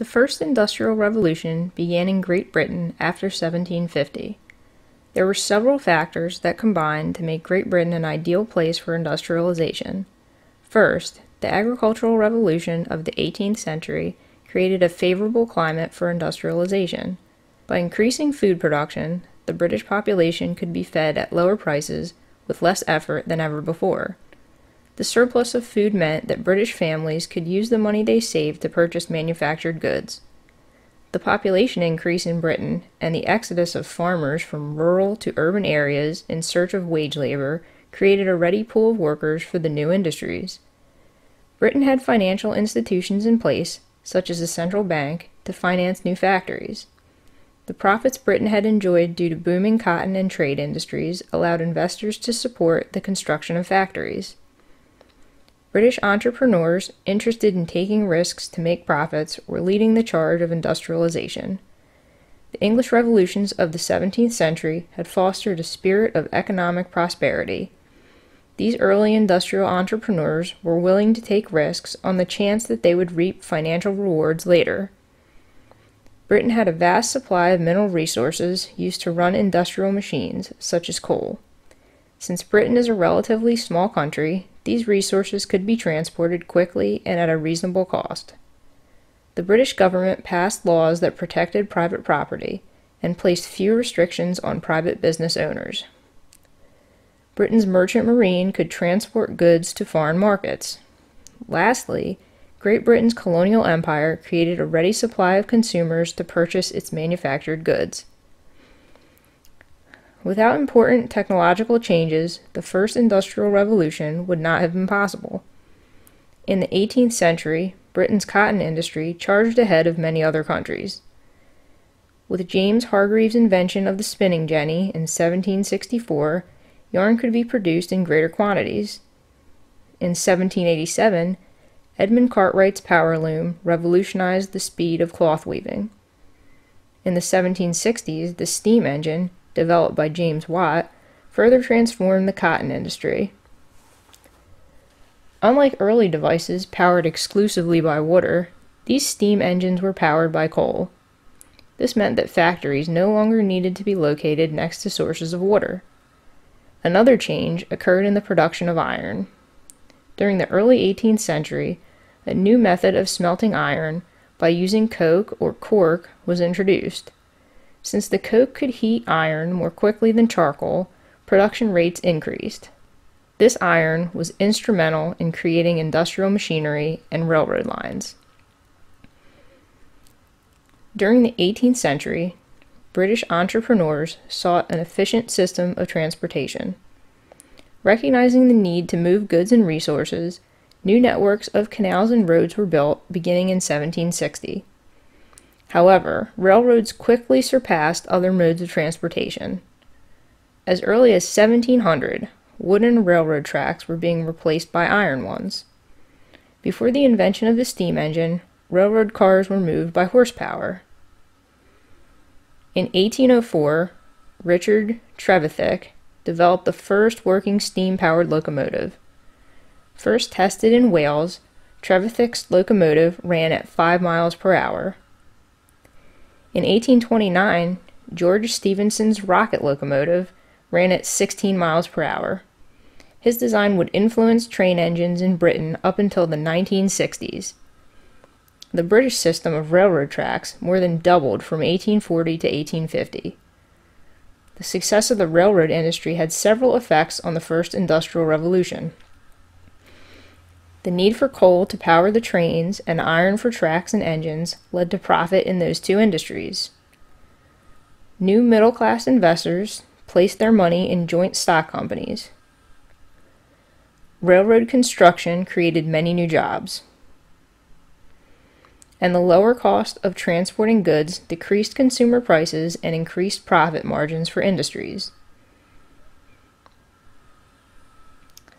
The first industrial revolution began in Great Britain after 1750. There were several factors that combined to make Great Britain an ideal place for industrialization. First, the agricultural revolution of the 18th century created a favorable climate for industrialization. By increasing food production, the British population could be fed at lower prices with less effort than ever before. The surplus of food meant that British families could use the money they saved to purchase manufactured goods. The population increase in Britain and the exodus of farmers from rural to urban areas in search of wage labor created a ready pool of workers for the new industries. Britain had financial institutions in place, such as a central bank, to finance new factories. The profits Britain had enjoyed due to booming cotton and trade industries allowed investors to support the construction of factories. British entrepreneurs interested in taking risks to make profits were leading the charge of industrialization. The English revolutions of the 17th century had fostered a spirit of economic prosperity. These early industrial entrepreneurs were willing to take risks on the chance that they would reap financial rewards later. Britain had a vast supply of mineral resources used to run industrial machines, such as coal. Since Britain is a relatively small country, these resources could be transported quickly and at a reasonable cost. The British government passed laws that protected private property and placed few restrictions on private business owners. Britain's merchant marine could transport goods to foreign markets. Lastly, Great Britain's colonial empire created a ready supply of consumers to purchase its manufactured goods. Without important technological changes, the first industrial revolution would not have been possible. In the 18th century, Britain's cotton industry charged ahead of many other countries. With James Hargreaves' invention of the spinning jenny in 1764, yarn could be produced in greater quantities. In 1787, Edmund Cartwright's power loom revolutionized the speed of cloth weaving. In the 1760s, the steam engine, developed by James Watt, further transformed the cotton industry. Unlike early devices powered exclusively by water, these steam engines were powered by coal. This meant that factories no longer needed to be located next to sources of water. Another change occurred in the production of iron. During the early 18th century, a new method of smelting iron by using coke or cork was introduced. Since the coke could heat iron more quickly than charcoal, production rates increased. This iron was instrumental in creating industrial machinery and railroad lines. During the 18th century, British entrepreneurs sought an efficient system of transportation. Recognizing the need to move goods and resources, new networks of canals and roads were built beginning in 1760. However, railroads quickly surpassed other modes of transportation. As early as 1700, wooden railroad tracks were being replaced by iron ones. Before the invention of the steam engine, railroad cars were moved by horsepower. In 1804, Richard Trevithick developed the first working steam-powered locomotive. First tested in Wales, Trevithick's locomotive ran at 5 miles per hour. In 1829, George Stephenson's rocket locomotive ran at 16 miles per hour. His design would influence train engines in Britain up until the 1960s. The British system of railroad tracks more than doubled from 1840 to 1850. The success of the railroad industry had several effects on the first industrial revolution. The need for coal to power the trains and iron for tracks and engines led to profit in those two industries. New middle-class investors placed their money in joint stock companies. Railroad construction created many new jobs. And the lower cost of transporting goods decreased consumer prices and increased profit margins for industries.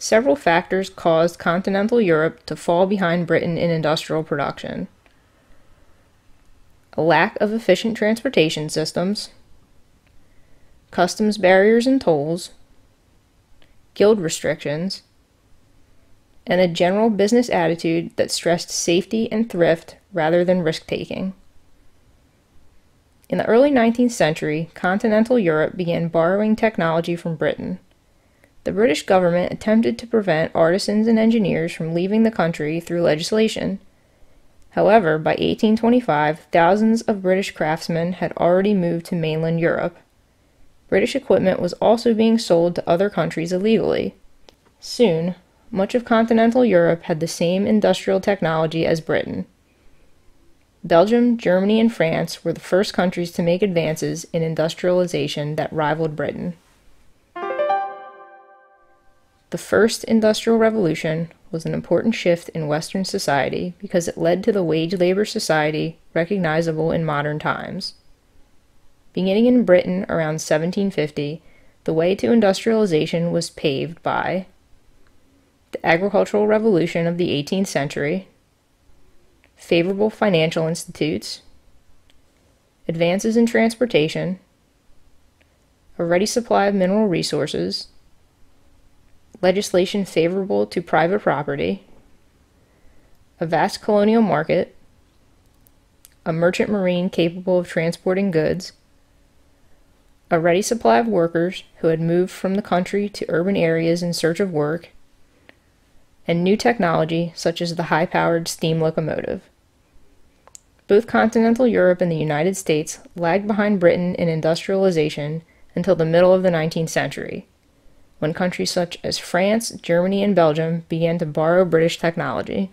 Several factors caused continental Europe to fall behind Britain in industrial production. A lack of efficient transportation systems, customs barriers and tolls, guild restrictions, and a general business attitude that stressed safety and thrift rather than risk-taking. In the early 19th century, continental Europe began borrowing technology from Britain. The British government attempted to prevent artisans and engineers from leaving the country through legislation. However, by 1825, thousands of British craftsmen had already moved to mainland Europe. British equipment was also being sold to other countries illegally. Soon, much of continental Europe had the same industrial technology as Britain. Belgium, Germany, and France were the first countries to make advances in industrialization that rivaled Britain. The First Industrial Revolution was an important shift in Western society because it led to the wage labor society recognizable in modern times. Beginning in Britain around 1750, the way to industrialization was paved by the agricultural revolution of the 18th century, favorable financial institutes, advances in transportation, a ready supply of mineral resources, legislation favorable to private property, a vast colonial market, a merchant marine capable of transporting goods, a ready supply of workers who had moved from the country to urban areas in search of work, and new technology such as the high-powered steam locomotive. Both continental Europe and the United States lagged behind Britain in industrialization until the middle of the 19th century, when countries such as France, Germany, and Belgium began to borrow British technology.